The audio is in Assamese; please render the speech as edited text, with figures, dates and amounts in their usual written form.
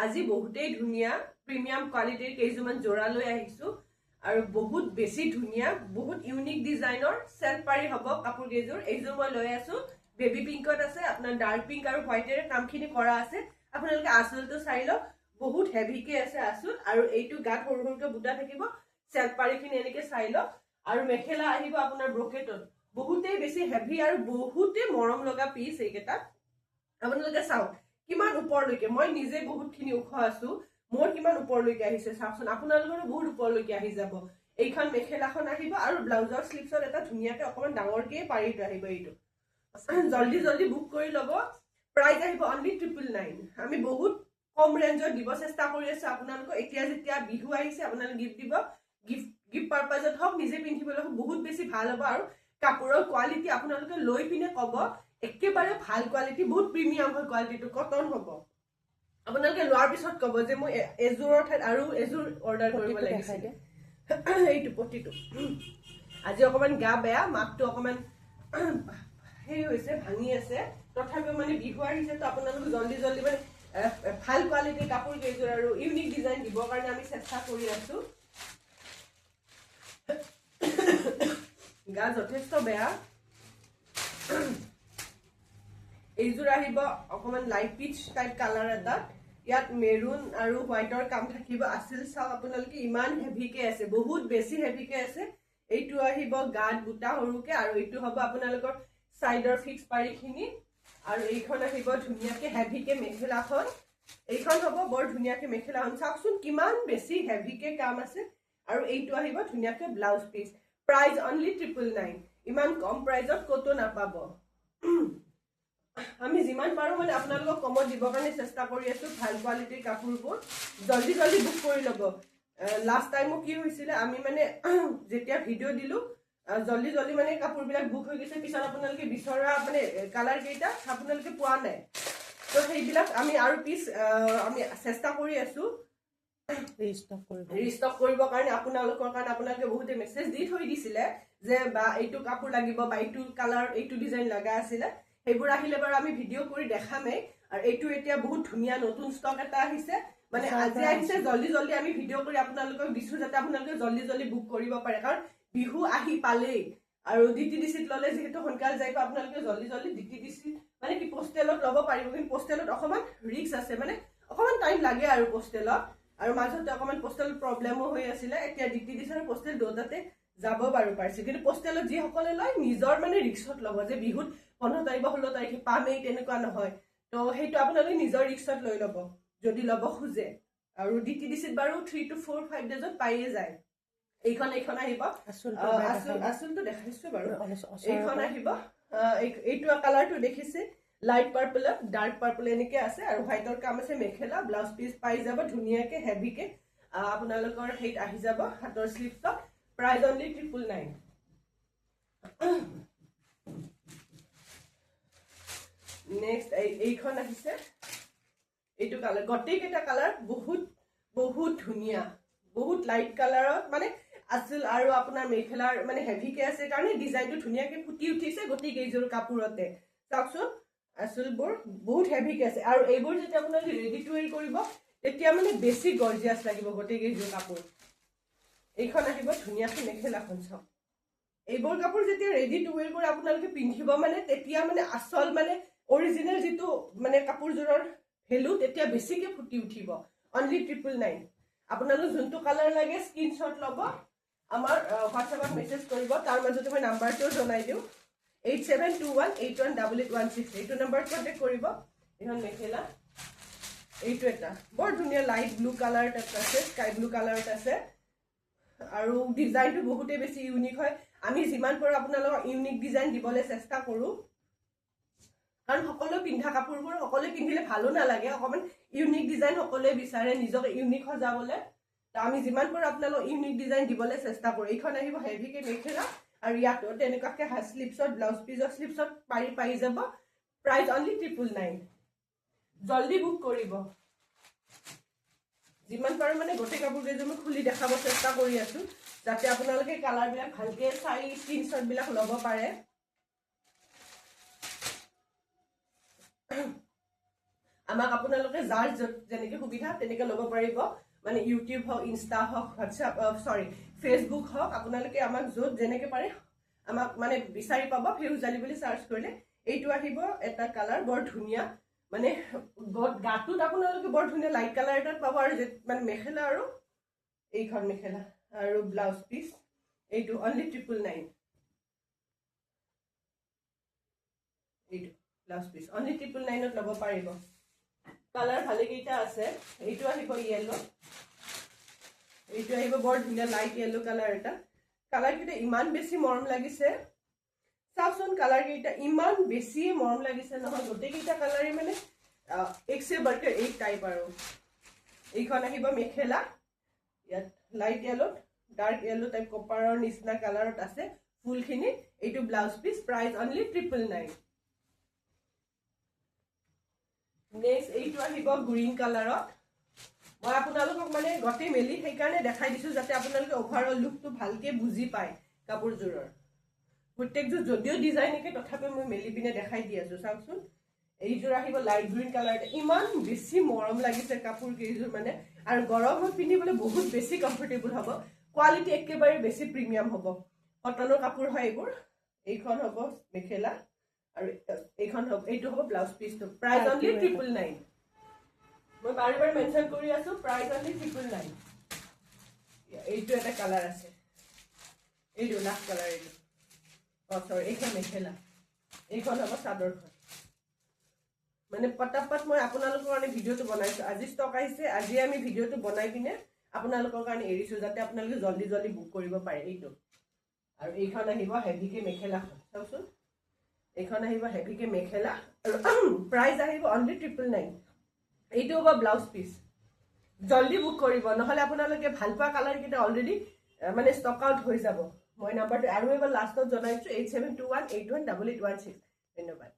আজি বহুতেই ধুনিয়া প্ৰিমিয়াম কোৱালিটিৰ কেইজুমান জোৰা লৈ আহিছো আৰু বহুত বেছি ধুনিয়া বহুত ইউনিক ডিজাইনৰ সেট পাৰি হ'ব কাপোৰ কেইজোৰ এইজোৰ মই লৈ আছো বেবি পিংকত আছে আপোনাৰ ডাৰ্ক পিংক আৰু হোৱাইটেৰে কামখিনি কৰা আছে আপোনালোকে আঁচলটো চাই লওক বহুত হেভিকে আছে আঁচল আৰু এইটো গাত সৰু সৰুকে বুটা থাকিব সেট পাৰিখিনি এনেকে চাই লওক আৰু মেখেলা আহিব আপোনাৰ ব্ৰকেটত বহুতেই বেছি হেভি আৰু বহুতেই মৰম লগা পিস এইকেইটা আপোনালোকে চাওক কিমান ওপৰলৈকে মই নিজে বহুতখিনি ওখ আছো মোৰ কিমান ওপৰলৈকে আহিছে চাওকচোন আপোনালোকৰো বহুত ওপৰলৈকে আহি যাব এইখন মেখেলাখন আহিব আৰু ব্লাউজৰ স্লিভছত এটা ধুনীয়াকে অকমান ডাঙৰকে পাৰিটো আহিব এইটো জলদি জলদি বুক কৰি ল'ব প্ৰাইস আহিব অনলি 999 আমি বহুত কম ৰেঞ্জত দিব চেষ্টা কৰি আছো আপোনালোকক এতিয়া যেতিয়া বিহু আহিছে আপোনালোকে গিফ্ট দিব গিফ্ট পাৰপাজত হওক নিজে পিন্ধিবলৈ বহুত বেছি ভাল হ'ব আৰু কাপোৰৰ কোৱালিটি আপোনালোকে লৈ পিনে ক'ব একেবাৰে ভাল কোৱালিটি বহুত প্ৰিমিয়াম হয় কোৱালিটিটো কটন হ'ব আপোনালোকে লোৱাৰ পিছত ক'ব যে মই এজোৰৰ ঠাইত আৰু এজোৰ অৰ্ডাৰ কৰিব লাগিছিল এইটো পটিটো আজি অকমান গা বেয়া মাতটো অকমান হেৰি হৈছে ভাঙি আছে তথাপিও মানে বিহু আহিছে তো আপোনালোকে জলদি জলদি মানে ভাল কোৱালিটিৰ কাপোৰ কেইযোৰ আৰু ইউনিক ডিজাইন দিবৰ কাৰণে আমি চেষ্টা কৰি আছো গা যথেষ্ট বেয়া এইজোৰ আহিব অকমান লাইট পিচ টাইপ কালাৰ এটা ইয়াত মেৰুন আৰু হোৱাইটৰ কাম থাকিব আছিল চাওক আপোনালোকে ইমান হেভিকে আছে বহুত বেছি হেভিকে আছে এইটো আহিব গাত বুটা সৰুকে আৰু এইটো হ'ব আপোনালোকৰ সাইডৰ ফিক্স পাৰিখিনি আৰু এইখন আহিব ধুনীয়াকে হেভিকে মেখেলাখন এইখন হ'ব বৰ ধুনীয়াকে মেখেলাখন চাওকচোন কিমান বেছি হেভিকে কাম আছে আৰু এইটো আহিব ধুনীয়াকে ব্লাউজ পিচ প্ৰাইস অনলি 999 ইমান কম প্ৰাইসত কতো নাপাব আমি যিমান পাৰো মানে আপোনালোকক কমত দিবৰ কাৰণে চেষ্টা কৰি আছো ভাল কোৱালিটিৰ কাপোৰবোৰ জলদি জলদি বুক কৰি ল'ব লাষ্ট টাইমো কি হৈছিলে আমি মানে যেতিয়া ভিডিঅ' দিলো জলদি জলদি মানে কাপোৰবিলাক বুক হৈ গৈছে পিছত আপোনালোকে বিচৰা মানে কালাৰ কেইটা আপোনালোকে পোৱা নাই তো সেইবিলাক আমি আৰু পিছ আমি চেষ্টা কৰি আছো ৰিষ্টক কৰিবৰ কাৰণে আপোনালোকৰ কাৰণে আপোনালোকে বহুতে মেছেজ দি থৈ দিছিলে যে বা এইটো কাপোৰ লাগিব বা এইটো কালাৰ এইটো ডিজাইন লগা আছিলে সেইবোৰ আহিলে বাৰু আমি ভিডিঅ' কৰি দেখামেই আৰু এইটো এতিয়া বহুত ধুনীয়া নতুন ষ্টক এটা আহিছে মানে আজি আহিছে জলদি জলদি আমি ভিডিঅ' কৰি আপোনালোকক দিছো যাতে আপোনালোকে জলদি জলদি বুক কৰিব পাৰে কাৰণ বিহু আহি পালেই আৰু ডিটিডিচিত ল'লে যিহেতু সোনকালে যাই আপোনালোকে জলদি জলদি ডিটিডিচি মানে কি পোষ্টেলত ল'ব পাৰিব কিন্তু পোষ্টেলত অকমান ৰিস্ক আছে মানে অকমান টাইম লাগে আৰু পোষ্টেলত আৰু মাজতে অকমান পোষ্টেল প্ৰব্লেমো হৈ আছিলে এতিয়া ডিটিডিচি আৰু পোষ্টেল দুটাতে যাব বাৰু পাৰিছে কিন্তু পোষ্টেলত যিসকলে লয় নিজৰ মানে ৰিস্কত ল'ব যে বিহুত 15 তাৰিখ বা 16 তাৰিখে পামেই তেনেকুৱা নহয় তো সেইটো আপোনালোকে নিজৰ ৰিস্কত লৈ ল'ব যদি ল'ব খোজে আৰু ডিটিডিচিত বাৰু 3 to 4 5 ডেজত পাইয়ে যায় এইখন আহিব আচলটো দেখাইছো বাৰু এইখন আহিব এইটো কালাৰটো দেখিছে লাইট পাৰ্পল ডাৰ্ক পাৰ্পল এনেকে আছে আৰু হোৱাইটৰ কাম আছে মেখেলা ব্লাউজ পিচ পাই যাব ধুনীয়াকে হেভিকে আপোনালোকৰ হেইত আহি যাব হাতৰ স্লিভছত প্ৰাইস অনলি 999 নেক্সট এইখন আহিছে এইটো কালাৰ গটেইকেইটা কালাৰ বহুত বহুত ধুনীয়া বহুত লাইট কালাৰত মানে আছিল আৰু আপোনাৰ মেখেলাৰ মানে হেভিকে আছে কাৰণে ডিজাইনটো ধুনীয়াকে ফুটি উঠিছে গোটেইকেইযোৰ কাপোৰতে চাওকচোন আচলবোৰ বহুত হেভিকে আছে আৰু এইবোৰ যেতিয়া আপোনালোকে ৰেডি টু ৱেৰ কৰিব তেতিয়া মানে বেছি গৰ্জিয়াছ লাগিব গোটেইকেইযোৰ কাপোৰ এইখন আহিব ধুনীয়াকে মেখেলাখন চাওক এইবোৰ কাপোৰ যেতিয়া ৰেডি টু ৱেৰ কৰি আপোনালোকে পিন্ধিব মানে তেতিয়া মানে আচল মানে অৰিজিনেল যিটো মানে কাপোৰযোৰৰ ভেলু তেতিয়া বেছিকে ফুটি উঠিব অনলি 999 আপোনালোক যোনটো কালাৰ লাগে স্ক্ৰীনশ্বট ল'ব আমাৰ হোৱাটছএপত মেছেজ কৰিব তাৰ মাজতে মই নাম্বাৰটো জনাই দিওঁ 8721818816 এইটো নাম্বাৰত কণ্টেক্ট কৰিব এখন মেখেলা এইটো এটা বৰ ধুনীয়া লাইট ব্লু কালাৰ এটা আছে স্কাই ব্লু কালাৰ এটা আছে আৰু ডিজাইনটো বহুতেই বেছি ইউনিক হয় আমি যিমান পাৰো আপোনালোকক ইউনিক ডিজাইন দিবলৈ চেষ্টা কৰো কাৰণ সকলো পিন্ধা কাপোৰবোৰ সকলো পিন্ধিলে ভালো নালাগে অকমান ইউনিক ডিজাইন সকলোৱে বিচাৰে নিজকে ইউনিক সজাবলৈ তো আমি যিমান পাৰো আপোনালোকক ইউনিক ডিজাইন দিবলৈ চেষ্টা কৰো এইখন আহিব হেভিকে মেখেলা আৰু ইয়াতো তেনেকুৱাকে হাত স্লিভছত ব্লাউজ পিচৰ স্লিভছত পাই যাব প্ৰাইস অনলি 999 জলদি বুক কৰিব যিমান পাৰো মানে গোটেই কাপোৰ কেইযোৰ মই খুলি দেখাব চেষ্টা কৰি আছো যাতে আপোনালোকে কালাৰ বিলাক ভালকে চাই স্ক্ৰীনশ্বট বিলাক ল'ব পাৰে আমাক আপোনালোকে যাৰ যেনেকে সুবিধা তেনেকে ল'ব পাৰিব মানে ইউটিউব হওক ইনষ্টা হওক হোৱাটছআপ ফেচবুক হওক আপোনালোকে আমাক য'ত যেনেকে পাৰে আমাক মানে বিচাৰি পাব ফেউজালি বুলি চাৰ্চ কৰিলে এইটো আহিব এটা কালাৰ বৰ ধুনীয়া মানে গাটোত আপোনালোকে বৰ ধুনীয়া লাইট কালাৰ এটাত পাব আৰু মানে মেখেলা আৰু এইখন মেখেলা আৰু ব্লাউজ পিচ এইটো অনলি 999 এইটো ব্লাউজ পিচ অনলি 999 ল'ব পাৰিব কালাৰ ভালে কেইটা আছে এইটো আহিব ইয়েলো এইটো আহিব বৰ ধুনীয়া লাইট ইয়েলো কালাৰ এটা কালাৰ কেইটা ইমান বেছি মৰম লাগিছে চাওচোন কালাৰ কেইটা ইমান বেছি মৰম লাগিছে নহয় গোটেই কেইটা কালাৰে মানে এক সে বঢ়কে এক টাইপ আৰু এইখন আহিব মেখেলা ইয়াত light yellow dark yellow type কপাৰৰ নিচিনা কালাৰত আছে ফুলখিনি এইটো blouse piece price only 999 next এইটো আহিব গ্ৰীণ কালাৰত মই আপোনালোকক মানে গটে মেলি সেইকাৰণে দেখাই দিছো যাতে আপোনালোকে ওভাৰঅল লুকটো ভালকে বুজি পায় কাপোৰজোৰৰ প্ৰত্যেকযোৰ যদিও ডিজাইন একে তথাপি মই মেলি পিনে দেখাই দি আছো চাওকচোন এইযোৰ আহিব লাইট গ্ৰীণ কালাৰ ইমান বেছি মৰম লাগিছে কাপোৰ কেইযোৰ মানে আৰু গৰমত পিন্ধিবলৈ বহুত বেছি কমফৰ্টেবল হ'ব কোৱালিটি একেবাৰে বেছি প্ৰিমিয়াম হ'ব কটনৰ কাপোৰ হয় এইবোৰ এইখন হ'ব মেখেলা আৰু এইখন হ'ব এইটো হ'ব ব্লাউজ পিচটো প্ৰাইস অনলি 999 মই বাৰে মেনশন কৰি আছো প্ৰাইস অনলি 999 এইটো এটা কালাৰ আছে এইটো লাষ্ট কালাৰ এইটো সৰি এইখন মেখেলা এইখন হ'ব চাদৰখন মানে পটাপট মই আপোনালোকৰ কাৰণে ভিডিঅ'টো বনাইছো আজি ষ্টক আহিছে আজি আমি ভিডিঅ'টো বনাই পিনে আপোনালোকৰ কাৰণে এৰিছো যাতে আপোনালোকে জলদি জলদি বুক কৰিব পাৰে এইটো আৰু এইখন আহিব হেভিকে মেখেলাখন চাওচোন এইখন আহিব হেভিকে মেখেলা আৰু প্ৰাইস আহিব অনলি 999 এইটো হ'ব ব্লাউজ পিচ জলদি বুক কৰিব নহলে আপোনালোকে ভাল পোৱা কালাৰ কেইটা অলৰেডি মানে ষ্টক আউট হৈ যাব মই নাম্বাৰটো আৰু এবাৰ লাষ্টত জনাইছো 8721818816 ধন্যবাদ